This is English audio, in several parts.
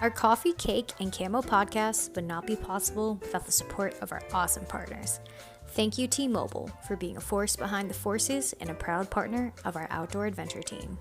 Our coffee, cake, and camo podcasts would not be possible without the support of our awesome partners. Thank you, T-Mobile, for being a force behind the forces and a proud partner of our outdoor adventure team.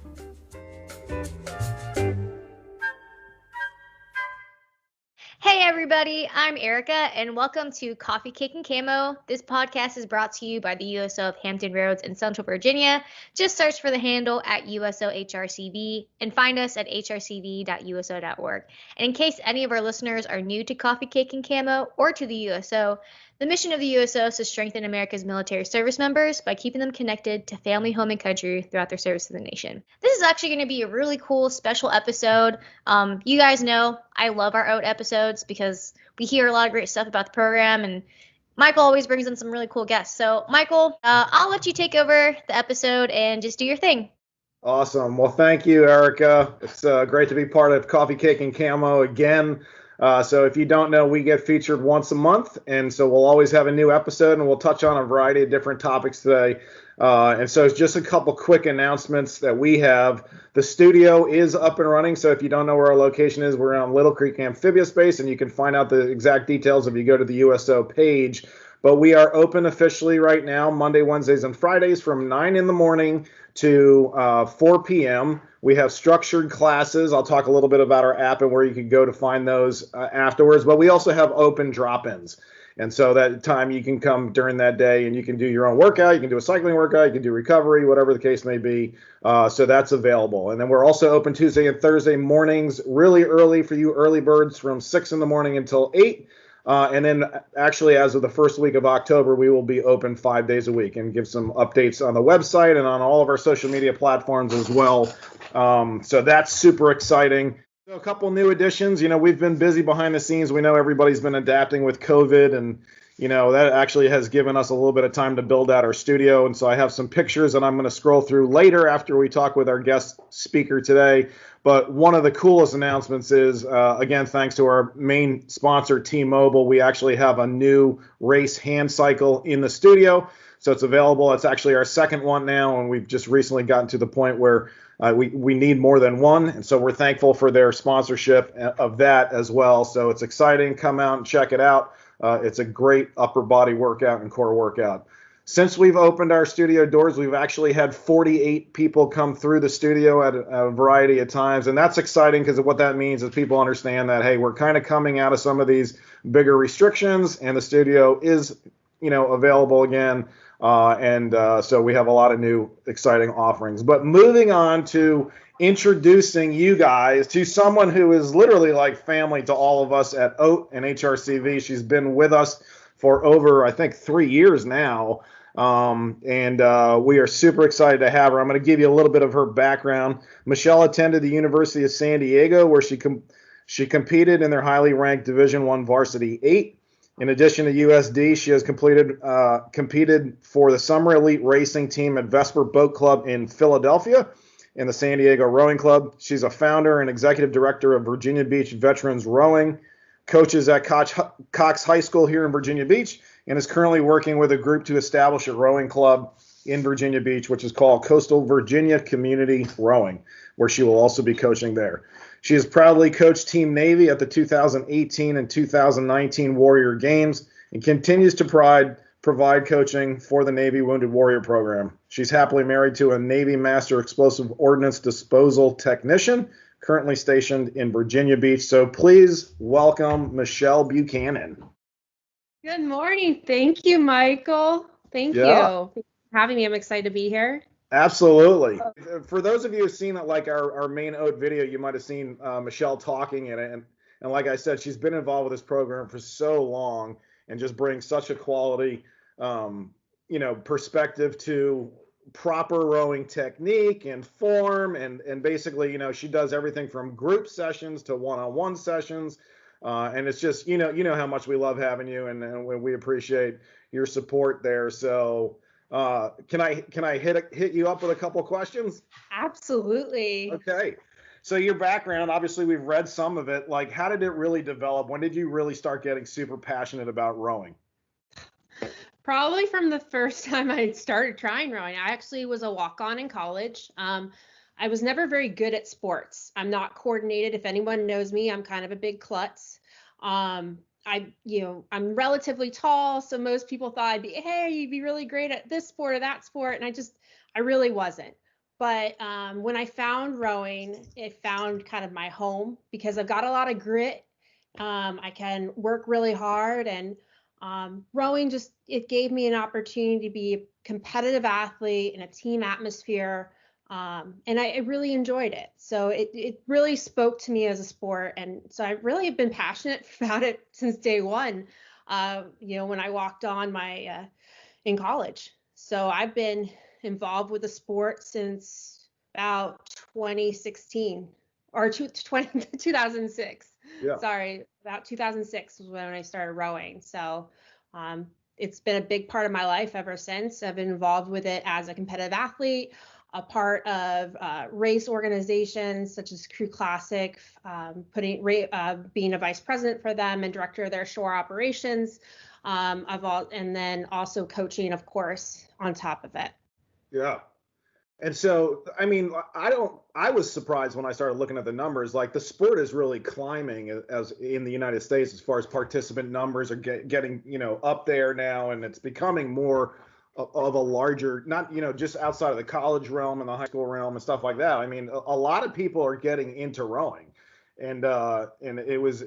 Hey everybody, I'm Erica and welcome to Coffee, Cake, and Camo. This podcast is brought to you by the USO of Hampton Roads in Central Virginia. Just search for the handle at USOHRCV and find us at hrcv.uso.org. And in case any of our listeners are new to Coffee, Cake, and Camo or to the USO, the mission of the USO is to strengthen America's military service members by keeping them connected to family, home, and country throughout their service to the nation. This is actually going to be a really cool special episode. You guys know I love our OAT episodes because we hear a lot of great stuff about the program, and Michael always brings in some really cool guests. So, Michael, I'll let you take over the episode and just do your thing. Awesome. Well, thank you, Erica. It's great to be part of Coffee, Cake, and Camo again. So if you don't know, we get featured once a month, and so we'll always have a new episode, and we'll touch on a variety of different topics today. And so it's just a couple quick announcements that we have. The studio is up and running, so if you don't know where our location is, we're on Little Creek Amphibious Base, and you can find out the exact details if you go to the USO page. But we are open officially right now, Monday, Wednesdays, and Fridays from 9 in the morning to 4 p.m. We have structured classes. I'll talk a little bit about our app and where you can go to find those afterwards. But we also have open drop-ins. And so that time you can come during that day and you can do your own workout. You can do a cycling workout. You can do recovery, whatever the case may be. So that's available. And then we're also open Tuesday and Thursday mornings, really early for you early birds from 6 in the morning until 8. And then actually, as of the first week of October, we will be open 5 days a week and give some updates on the website and on all of our social media platforms as well. So that's super exciting. So a couple new additions. You know, we've been busy behind the scenes. We know everybody's been adapting with COVID, and, you know, that actually has given us a little bit of time to build out our studio. And so I have some pictures that I'm going to scroll through later after we talk with our guest speaker today. But one of the coolest announcements is, again, thanks to our main sponsor, T-Mobile, we actually have a new race hand cycle in the studio. So it's available. It's actually our second one now, and we've just recently gotten to the point where we need more than one. And so we're thankful for their sponsorship of that as well. So it's exciting. Come out and check it out. It's a great upper body workout and core workout. Since we've opened our studio doors, we've actually had 48 people come through the studio at a variety of times. And that's exciting because what that means is people understand that, hey, we're kind of coming out of some of these bigger restrictions and the studio is, you know, available again. So we have a lot of new exciting offerings. But moving on to introducing you guys to someone who is literally like family to all of us at OAT and HRCV. She's been with us for over, I think, 3 years now. We are super excited to have her. I'm going to give you a little bit of her background. Michelle attended the University of San Diego, where she competed in their highly ranked Division I Varsity 8. In addition to USD, she has competed for the Summer Elite Racing Team at Vesper Boat Club in Philadelphia and the San Diego Rowing Club. She's a founder and executive director of Virginia Beach Veterans Rowing, coaches at Cox High School here in Virginia Beach, and is currently working with a group to establish a rowing club in Virginia Beach, which is called Coastal Virginia Community Rowing, where she will also be coaching there. She has proudly coached Team Navy at the 2018 and 2019 Warrior Games and continues to provide coaching for the Navy Wounded Warrior Program. She's happily married to a Navy Master Explosive Ordnance Disposal Technician, currently stationed in Virginia Beach. So please welcome Michelle Buchanan. Good morning. Thank you, Michael. Thank you for having me. I'm excited to be here. Absolutely. For those of you who've seen like our main OAT video, you might have seen Michelle talking in it. And like I said, she's been involved with this program for so long and just brings such a quality, perspective to proper rowing technique and form. And basically, she does everything from group sessions to one-on-one sessions. And it's just, you know how much we love having you and we appreciate your support there. So can I hit you up with a couple questions? Absolutely. Okay. So your background, obviously we've read some of it. Like, how did it really develop? When did you really start getting super passionate about rowing? Probably from the first time I started trying rowing. I actually was a walk-on in college. I was never very good at sports. I'm not coordinated. If anyone knows me, I'm kind of a big klutz. I'm relatively tall, so most people thought hey, you'd be really great at this sport or that sport, and I really wasn't. But when I found rowing, it found kind of my home because I've got a lot of grit. I can work really hard, and rowing it gave me an opportunity to be a competitive athlete in a team atmosphere. And I really enjoyed it. So it really spoke to me as a sport. And so I really have been passionate about it since day one, when I walked on in college. So I've been involved with the sport since about 2016 or 2006. Yeah. Sorry, about 2006 was when I started rowing. So it's been a big part of my life ever since. I've been involved with it as a competitive athlete, a part of race organizations such as Crew Classic, being a vice president for them and director of their shore operations, and then also coaching, of course, on top of it. Yeah. And so, I mean, I was surprised when I started looking at the numbers. Like, the sport is really climbing as in the United States as far as participant numbers are getting, up there now. And it's becoming more of a larger, not, just outside of the college realm and the high school realm and stuff like that. I mean, a lot of people are getting into rowing, and it was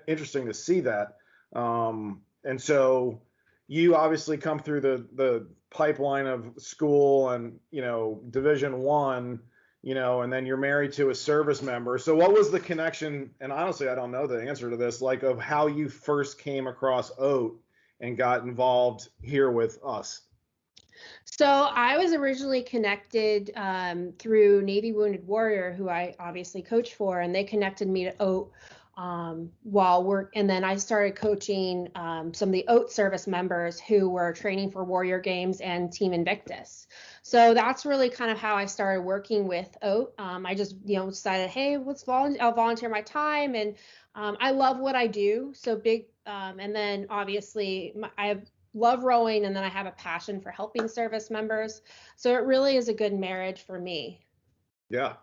interesting to see that. And so you obviously come through the pipeline of school and, Division I, and then you're married to a service member. So what was the connection? And honestly, I don't know the answer to this, like, of how you first came across OAT and got involved here with us. So I was originally connected through Navy Wounded Warrior, who I obviously coach for, and they connected me to OAT and then I started coaching some of the OAT service members who were training for Warrior Games and Team Invictus. So that's really kind of how I started working with OAT. I just, decided, hey, I'll volunteer my time, and I love what I do. So and then obviously I love rowing, and then I have a passion for helping service members. So it really is a good marriage for me. Yeah.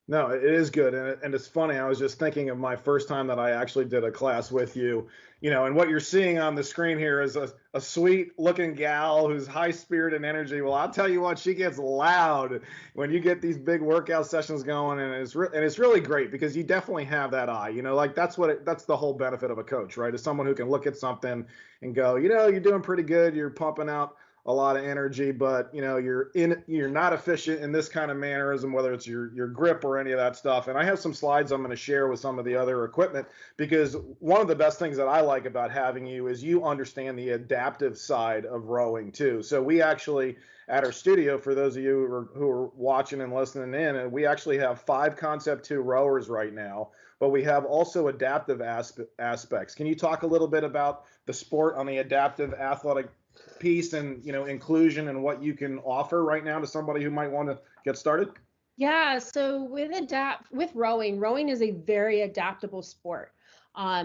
No, it is good. And it's funny. I was just thinking of my first time that I actually did a class with you, and what you're seeing on the screen here is a sweet looking gal who's high spirit and energy. Well, I'll tell you what, she gets loud when you get these big workout sessions going. And it's really great because you definitely have that eye, like that's the whole benefit of a coach, right? Is someone who can look at something and go, you're doing pretty good. You're pumping out a lot of energy, but you're not efficient in this kind of mannerism, whether it's your grip or any of that stuff. And I have some slides I'm going to share with some of the other equipment, because one of the best things that I like about having you is you understand the adaptive side of rowing too. So we actually, at our studio, for those of you who are watching and listening in, and we actually have 5 Concept 2 rowers right now, but we have also adaptive aspects. Can you talk a little bit about the sport on the adaptive athletic piece and inclusion and what you can offer right now to somebody who might want to get started? Yeah, so with rowing is a very adaptable sport.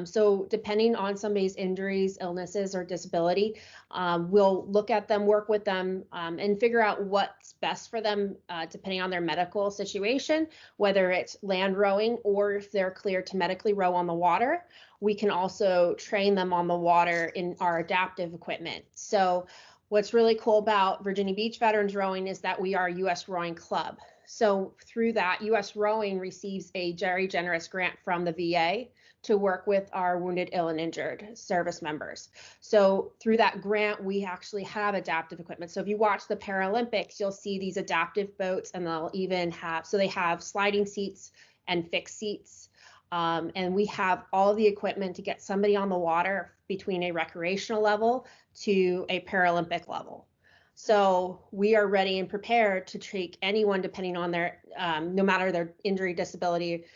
So depending on somebody's injuries, illnesses, or disability, we'll look at them, work with them, and figure out what's best for them, depending on their medical situation, whether it's land rowing or if they're cleared to medically row on the water. We can also train them on the water in our adaptive equipment. So what's really cool about Virginia Beach Veterans Rowing is that we are a U.S. Rowing Club. So through that, U.S. Rowing receives a very generous grant from the VA to work with our wounded, ill, and injured service members. So through that grant, we actually have adaptive equipment. So if you watch the Paralympics, you'll see these adaptive boats, and they'll even they have sliding seats and fixed seats. And we have all the equipment to get somebody on the water between a recreational level to a Paralympic level. So we are ready and prepared to take anyone, depending on their, no matter their injury, disability,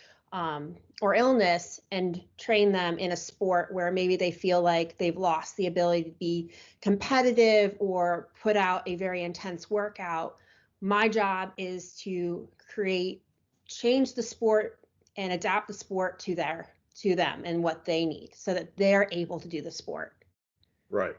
or illness, and train them in a sport where maybe they feel like they've lost the ability to be competitive or put out a very intense workout. My job is to change the sport and adapt the sport to them and what they need so that they're able to do the sport. Right.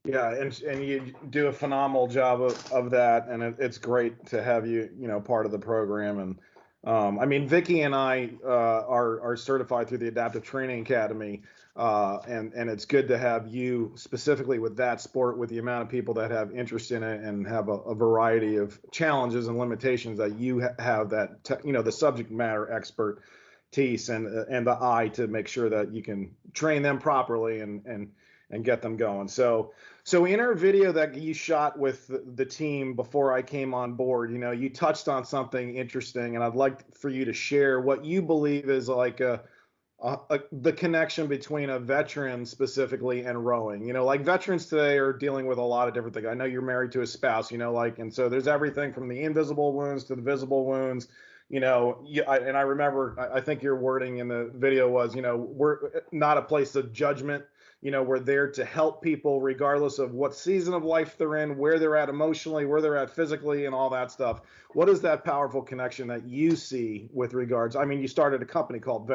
Yeah, and you do a phenomenal job of that, and it's great to have you, part of the program. And I mean, Vicky and I are certified through the Adaptive Training Academy, and it's good to have you specifically with that sport, with the amount of people that have interest in it and have a variety of challenges and limitations that you have that the subject matter expertise and the eye to make sure that you can train them properly and get them going. So in our video that you shot with the team before I came on board, you touched on something interesting, and I'd like for you to share what you believe is like the connection between a veteran specifically and rowing. Like veterans today are dealing with a lot of different things. I know you're married to a spouse, and so there's everything from the invisible wounds to the visible wounds. And I remember, I think your wording in the video was, we're not a place of judgment. We're there to help people regardless of what season of life they're in, where they're at emotionally, where they're at physically, and all that stuff. What is that powerful connection that you see with regards? I mean, you started a company called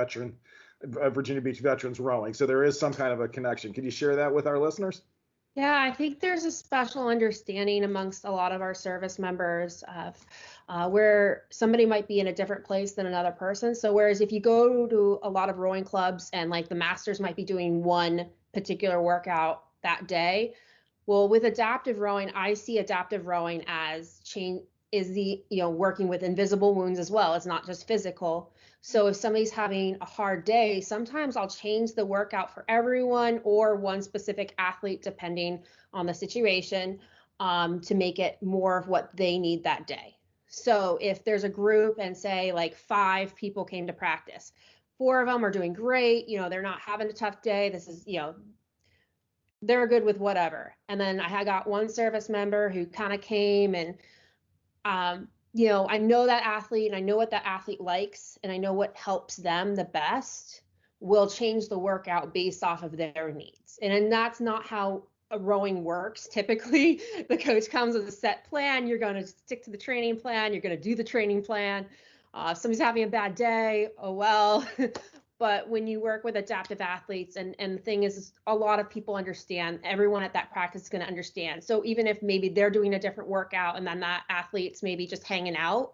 Virginia Beach Veterans Rowing, so there is some kind of a connection. Could you share that with our listeners? Yeah, I think there's a special understanding amongst a lot of our service members of where somebody might be in a different place than another person. So whereas if you go to a lot of rowing clubs and like the masters might be doing one particular workout that day, well, with adaptive rowing, I see adaptive rowing as working with invisible wounds as well. It's not just physical. So if somebody's having a hard day, sometimes I'll change the workout for everyone or one specific athlete, depending on the situation, to make it more of what they need that day. So if there's a group and say like 5 people came to practice, 4 of them are doing great, they're not having a tough day. This is, they're good with whatever. And then I got one service member who kind of came and, I know that athlete and I know what that athlete likes and I know what helps them the best. We'll change the workout based off of their needs. And that's not how rowing works. Typically, the coach comes with a set plan. You're going to stick to the training plan. You're going to do the training plan. If somebody's having a bad day, oh well. But when you work with adaptive athletes, and the thing is, a lot of people understand, everyone at that practice is going to understand. So even if maybe they're doing a different workout and then that athlete's maybe just hanging out,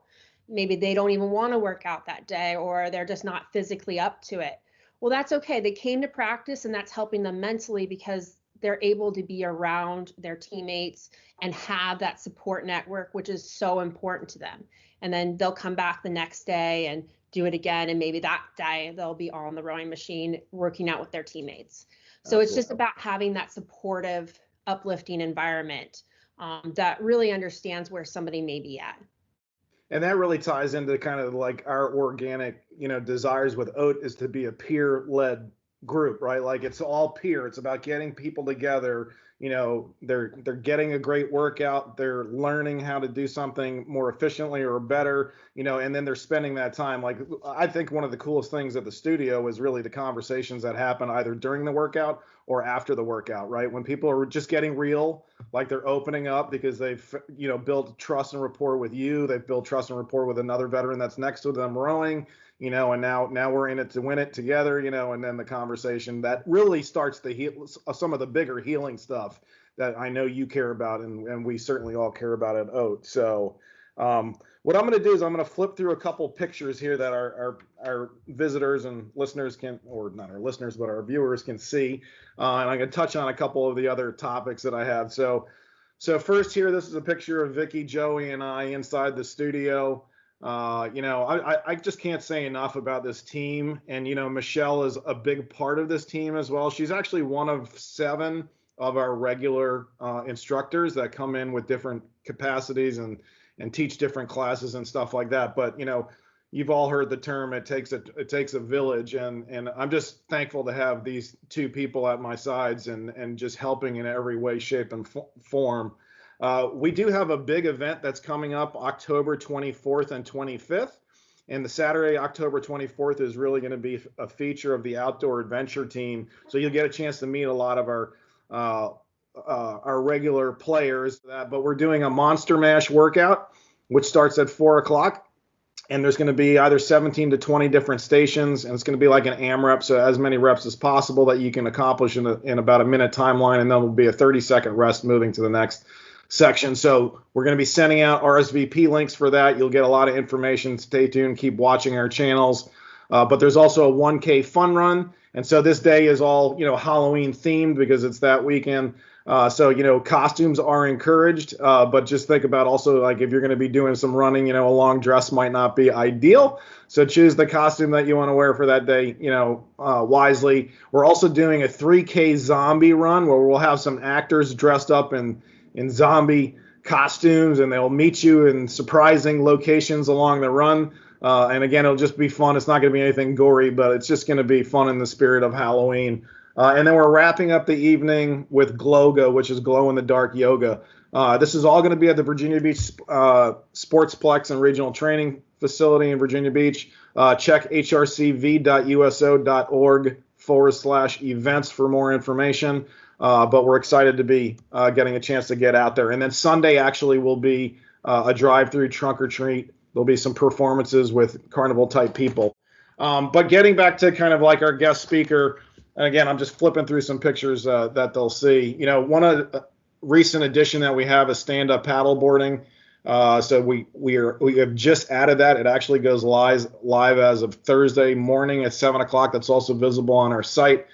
maybe they don't even want to work out that day or they're just not physically up to it. Well, that's okay. They came to practice and that's helping them mentally because they're able to be around their teammates and have that support network, which is so important to them. And then they'll come back the next day and do it again. And maybe that day they'll be on the rowing machine working out with their teammates. So It's just about having that supportive, uplifting environment that really understands where somebody may be at. And that really ties into kind of like our organic, desires with OAT is to be a peer-led group, right? Like it's all peer. It's about getting people together. They're getting a great workout. They're learning how to do something more efficiently or better, and then they're spending that time. Like I think one of the coolest things at the studio is really the conversations that happen either during the workout or after the workout, right? When people are just getting real, like they're opening up because they've, built trust and rapport with you. They've built trust and rapport with another veteran that's next to them rowing, and now we're in it to win it together, and then the conversation that really starts to heal some of the bigger healing stuff that I know you care about and we certainly all care about at OAT. So what I'm going to do is I'm going to flip through a couple pictures here that our visitors and listeners can, or not our listeners, but our viewers can see. And I'm going to touch on a couple of the other topics that I have. So first here, this is a picture of Vicky, Joey, and I inside the studio. I just can't say enough about this team. And, Michelle is a big part of this team as well. She's actually one of 7 of our regular instructors that come in with different capacities and teach different classes and stuff like that. But, you've all heard the term, it takes a village. And I'm just thankful to have these 2 people at my sides and just helping in every way, shape, and form. We do have a big event that's coming up October 24th and 25th. And the Saturday, October 24th, is really going to be a feature of the Outdoor Adventure team. So you'll get a chance to meet a lot of our regular players. But we're doing a Monster Mash workout, which starts at 4 o'clock. And there's going to be either 17 to 20 different stations. And it's going to be like an AMRAP, so as many reps as possible that you can accomplish in about a minute timeline. And then there'll be a 30-second rest moving to the next section. So we're going to be sending out RSVP links for that. You'll get a lot of information. Stay tuned. Keep watching our channels. But there's also a 1K fun run. And so this day is all, Halloween themed because it's that weekend. So, costumes are encouraged, but just think about also, like, if you're going to be doing some running, a long dress might not be ideal. So choose the costume that you want to wear for that day, wisely. We're also doing a 3K zombie run where we'll have some actors dressed up in zombie costumes, and they'll meet you in surprising locations along the run. And again, it'll just be fun. It's not going to be anything gory, but it's just going to be fun in the spirit of Halloween. And then we're wrapping up the evening with Gloga, which is glow-in-the-dark yoga. This is all going to be at the Virginia Beach Sportsplex and Regional Training Facility in Virginia Beach. Check hrcv.uso.org/events for more information. But we're excited to be getting a chance to get out there. And then Sunday actually will be a drive-through trunk or treat. There'll be some performances with carnival-type people. But getting back to kind of like our guest speaker, and again, I'm just flipping through some pictures that they'll see. One recent addition that we have is stand-up paddle boarding. So we have just added that. It actually goes live as of Thursday morning at 7 o'clock. That's also visible on our site.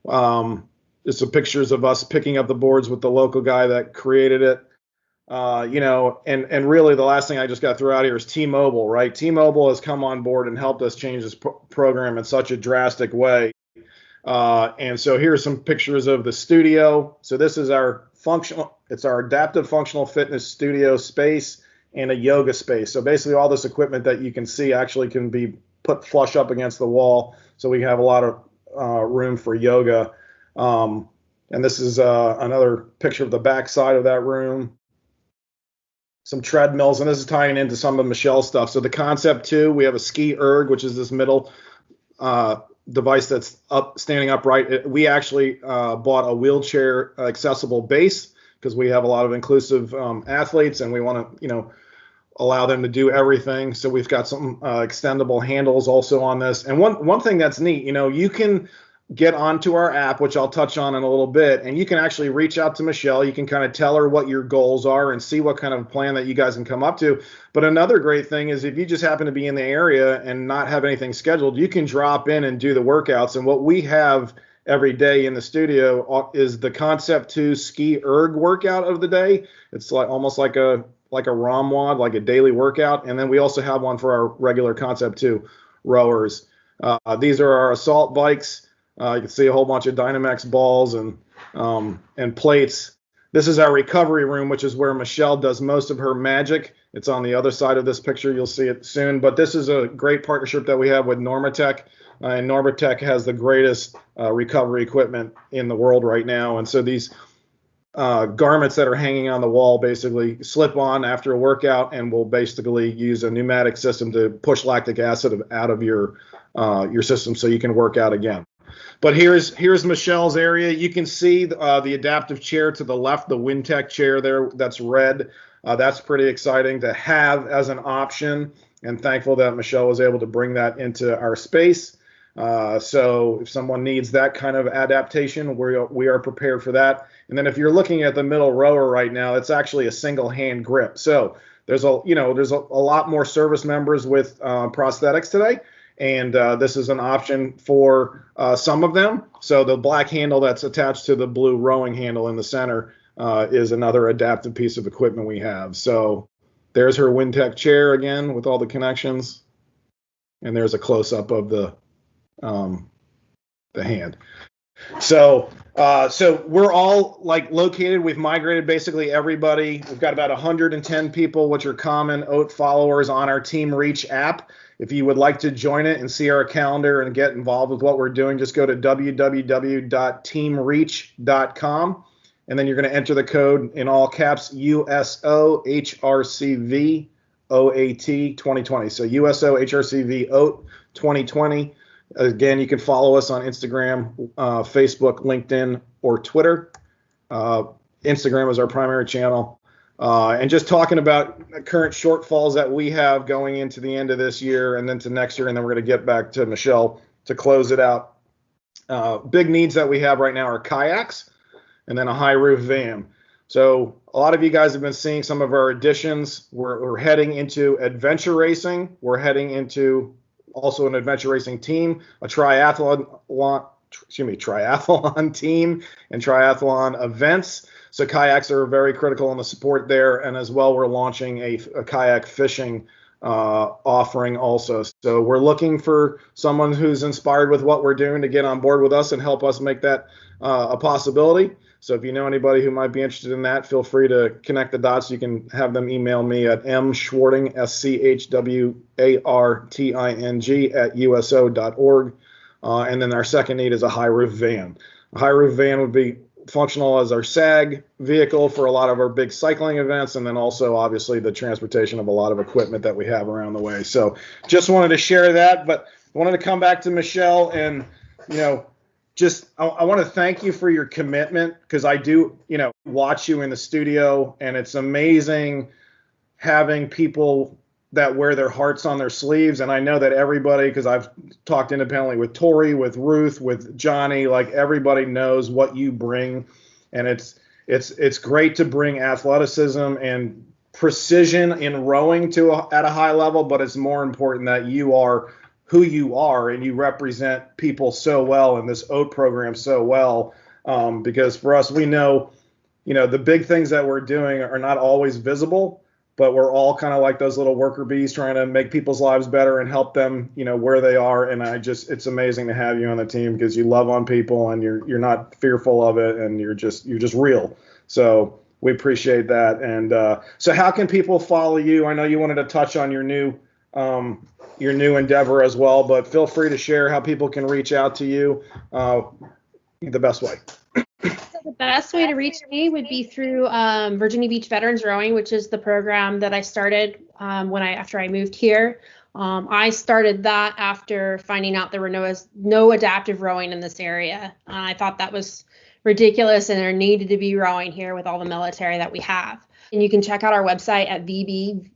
There's some pictures of us picking up the boards with the local guy that created it. And really the last thing I just got to throw out here is T-Mobile, right? T-Mobile has come on board and helped us change this program in such a drastic way. And so here's some pictures of the studio. So this is our adaptive functional fitness studio space and a yoga space. So basically all this equipment that you can see actually can be put flush up against the wall. So we have a lot of room for yoga. And this is another picture of the back side of that room. Some treadmills, and this is tying into some of Michelle's stuff. So the Concept 2, we have a ski erg, which is this middle device that's standing upright. We actually bought a wheelchair accessible base because we have a lot of inclusive athletes, and we want to, allow them to do everything. So we've got some extendable handles also on this. And one thing that's neat, you can get onto our app, which I'll touch on in a little bit, and you can actually reach out to Michelle. You can kind of tell her what your goals are and see what kind of plan that you guys can come up to. But another great thing is if you just happen to be in the area and not have anything scheduled, you can drop in and do the workouts. And what we have every day in the studio is the Concept 2 ski erg workout of the day. It's almost like a ROMWOD, like a daily workout. And then we also have one for our regular Concept 2 rowers. These are our assault bikes. You can see a whole bunch of Dynamax balls and plates. This is our recovery room, which is where Michelle does most of her magic. It's on the other side of this picture. You'll see it soon. But this is a great partnership that we have with Normatec. And Normatec has the greatest recovery equipment in the world right now. And so these garments that are hanging on the wall basically slip on after a workout, and will basically use a pneumatic system to push lactic acid out of your system so you can work out again. But here's Michelle's area. You can see the adaptive chair to the left, the WinTech chair there, that's red. That's pretty exciting to have as an option, and thankful that Michelle was able to bring that into our space. So if someone needs that kind of adaptation, we are prepared for that. And then if you're looking at the middle rower right now, it's actually a single hand grip. So there's a lot more service members with prosthetics today. And this is an option for some of them. So the black handle that's attached to the blue rowing handle in the center is another adaptive piece of equipment we have. So there's her WinTech chair again with all the connections. And there's a close-up of the hand. So we're all located. We've migrated basically everybody. We've got about 110 people, which are common OAT followers on our Team Reach app. If you would like to join it and see our calendar and get involved with what we're doing, just go to www.teamreach.com, and then you're going to enter the code in all caps USOHRCV OAT 2020. So USOHRCV OAT 2020. Again, you can follow us on Instagram, Facebook, LinkedIn, or Twitter. Instagram is our primary channel. And just talking about current shortfalls that we have going into the end of this year and then to next year, and then we're going to get back to Michelle to close it out. Big needs that we have right now are kayaks and then a high roof van. So a lot of you guys have been seeing some of our additions. We're heading into adventure racing. We're heading into also an adventure racing team, a triathlon team, and triathlon events. So kayaks are very critical in the support there, and as well, we're launching a kayak fishing offering also. So we're looking for someone who's inspired with what we're doing to get on board with us and help us make that a possibility. So if you know anybody who might be interested in that, feel free to connect the dots. You can have them email me at mschwarting, schwarting, @uso.org. And then our second need is a high roof van. A high roof van would be functional as our SAG vehicle for a lot of our big cycling events, and then also obviously the transportation of a lot of equipment that we have around the way. So just wanted to share that, but I wanted to come back to Michelle and, I want to thank you for your commitment, because I do, watch you in the studio, and it's amazing having people that wear their hearts on their sleeves. And I know that everybody, because I've talked independently with Tori, with Ruth, with Johnny, like everybody knows what you bring. And it's great to bring athleticism and precision in rowing at a high level, but it's more important that you are who you are and you represent people so well in this OAT program so well. Because for us, we know, the big things that we're doing are not always visible, but we're all kind of like those little worker bees trying to make people's lives better and help them, where they are. And it's amazing to have you on the team, because you love on people and you're not fearful of it, and you're just real. So we appreciate that. And so how can people follow you? I know you wanted to touch on your new endeavor as well, but feel free to share how people can reach out to you the best way. The best way to reach me would be through Virginia Beach Veterans Rowing, which is the program that I started after I moved here. I started that after finding out there were no adaptive rowing in this area. I thought that was ridiculous, and there needed to be rowing here with all the military that we have. And you can check out our website at vbvr.org.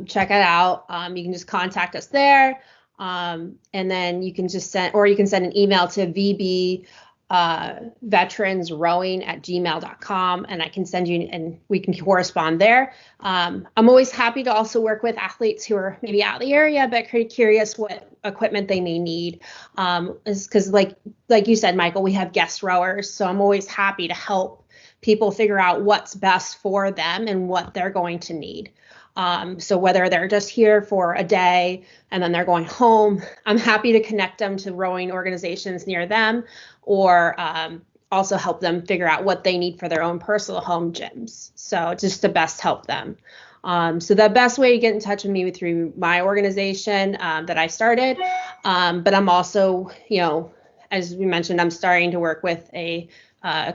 Check it out. You can just contact us there. And then you can send an email to vbveteransrowing@gmail.com, and I can send you, and we can correspond there. I'm always happy to also work with athletes who are maybe out of the area, but curious what equipment they may need. Because like you said, Michael, we have guest rowers, so I'm always happy to help people figure out what's best for them and what they're going to need. So whether they're just here for a day and then they're going home, I'm happy to connect them to rowing organizations near them, or also help them figure out what they need for their own personal home gyms. So just to best help them. So the best way to get in touch with me through my organization that I started. But I'm also, as we mentioned, I'm starting to work with a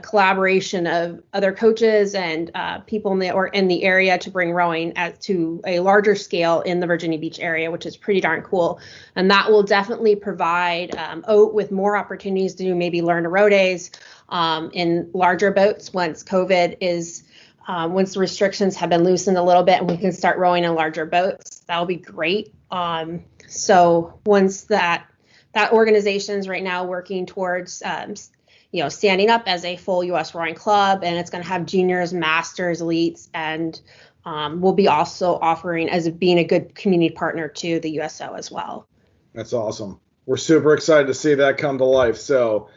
collaboration of other coaches and people in the area to bring rowing to a larger scale in the Virginia Beach area, which is pretty darn cool. And that will definitely provide OAT with more opportunities to do maybe learn to row days in larger boats once once the restrictions have been loosened a little bit and we can start rowing in larger boats. That'll be great. So once that organization's right now working towards standing up as a full U.S. rowing club, and it's going to have juniors, masters, elites, and we'll be also offering as being a good community partner to the USO as well. That's awesome. We're super excited to see that come to life. So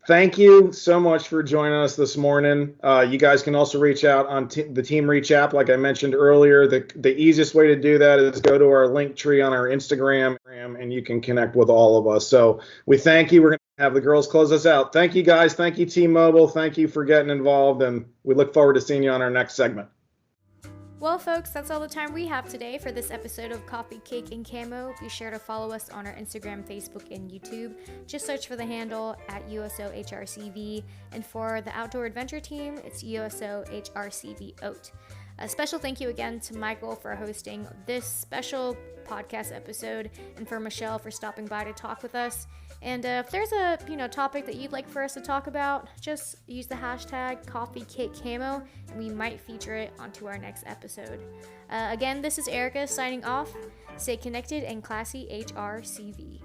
thank you so much for joining us this morning. You guys can also reach out on the Team Reach app. Like I mentioned earlier, the easiest way to do that is go to our link tree on our Instagram, and you can connect with all of us. So we thank you. We're going to have the girls close us out. Thank you, guys. Thank you, T-Mobile. Thank you for getting involved, and we look forward to seeing you on our next segment. Well, folks, that's all the time we have today for this episode of Coffee, Cake, and Camo. Be sure to follow us on our Instagram, Facebook, and YouTube. Just search for the handle at USOHRCV. And for the Outdoor Adventure Team, it's USOHRCV OAT. A special thank you again to Michael for hosting this special podcast episode, and for Michelle for stopping by to talk with us. And if there's a topic that you'd like for us to talk about, just use the hashtag CoffeeCakeCamo, and we might feature it onto our next episode. Again, this is Erica signing off. Stay connected and classy, HRCV.